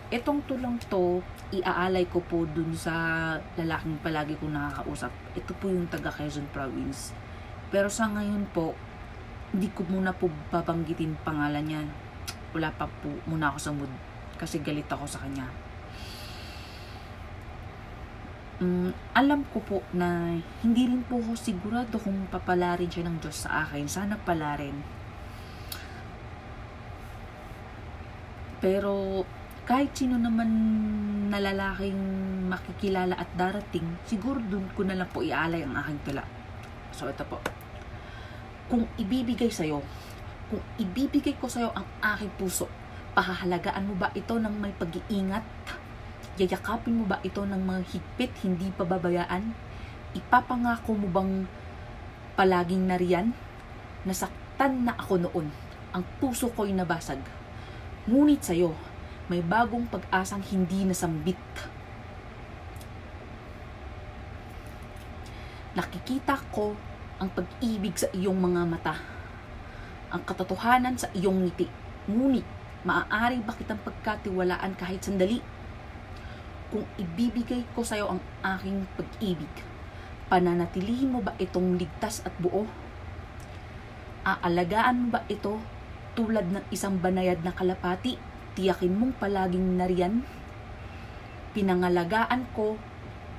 Etong tulang to, iaalay ko po dun sa lalaking palagi kong nakakausap. Ito po yung taga Quezon Province. Pero sa ngayon po, hindi ko muna po babanggitin pangalan niya. Wala pa po muna ako sa mood kasi galit ako sa kanya. Alam ko po na hindi rin po ako sigurado kung papalarin siya ng Diyos sa akin. Sana palarin. Pero kahit sino naman na lalaking makikilala at darating, siguro dun ko na lang po ialay ang aking tula. So ito po. Kung ibibigay ko sa'yo ang aking puso, pahahalagaan mo ba ito ng may pag-iingat? Yayakapin mo ba ito ng mga higpit, hindi pababayaan? Ipapangako mo bang palaging nariyan? Nasaktan na ako noon, ang puso ko'y nabasag. Ngunit sa'yo, may bagong pag-asang hindi nasambit. Nakikita ko ang pag-ibig sa iyong mga mata, ang katotohanan sa iyong ngiti. Ngunit, maaari ba kitang pagkatiwalaan kahit sandali? Kung ibibigay ko sa iyo ang aking pag-ibig, pananatilihin mo ba itong ligtas at buo? Aalagaan mo ba ito tulad ng isang banayad na kalapati? Tiyakin mong palaging nariyan? Pinangalagaan ko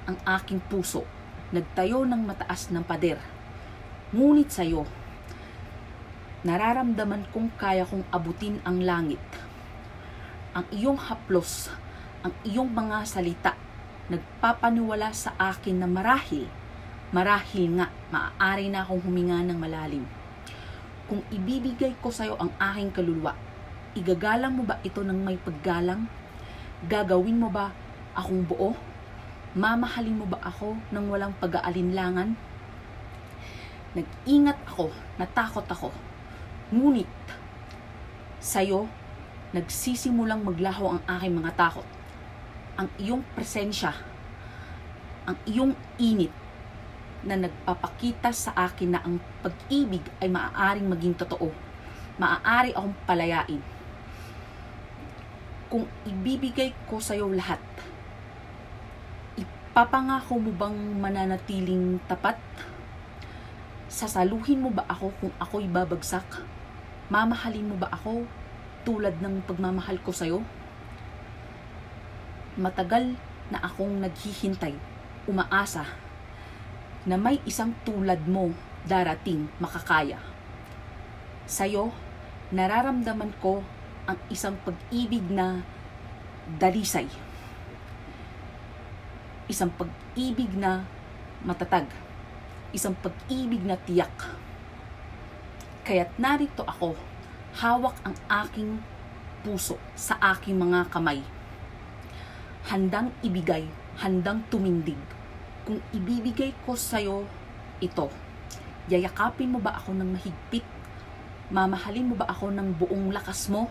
ang aking puso, nagtayo ng mataas ng pader. Ngunit sa'yo, nararamdaman kong kaya kong abutin ang langit. Ang iyong haplos, ang iyong mga salita, nagpapaniwala sa akin na marahil nga, maaari na akong huminga ng malalim. Kung ibibigay ko sa'yo ang aking kaluluwa, igagalang mo ba ito ng may paggalang? Gagawin mo ba akong buo? Mamahalin mo ba ako ng walang pag-aalinlangan? Nag-ingat ako, natakot ako. Ngunit, sa'yo, nagsisimulang maglaho ang aking mga takot. Ang iyong presensya, ang iyong init, na nagpapakita sa akin na ang pag-ibig ay maaaring maging totoo. Maaari akong palayain. Kung ibibigay ko sa iyo lahat, ipapangako mo bang mananatiling tapat? Sasaluhin mo ba ako kung ako'y babagsak? Mamahalin mo ba ako tulad ng pagmamahal ko sa iyo? Matagal na akong naghihintay, umaasa, na may isang tulad mo darating makakaya. Sa'yo, nararamdaman ko ang isang pag-ibig na dalisay. Isang pag-ibig na matatag. Isang pag-ibig na tiyak. Kaya't narito ako, hawak ang aking puso sa aking mga kamay. Handang ibigay, handang tumindig. Kung ibibigay ko sa'yo ito, yayakapin mo ba ako ng mahigpit? Mamahalin mo ba ako ng buong lakas mo?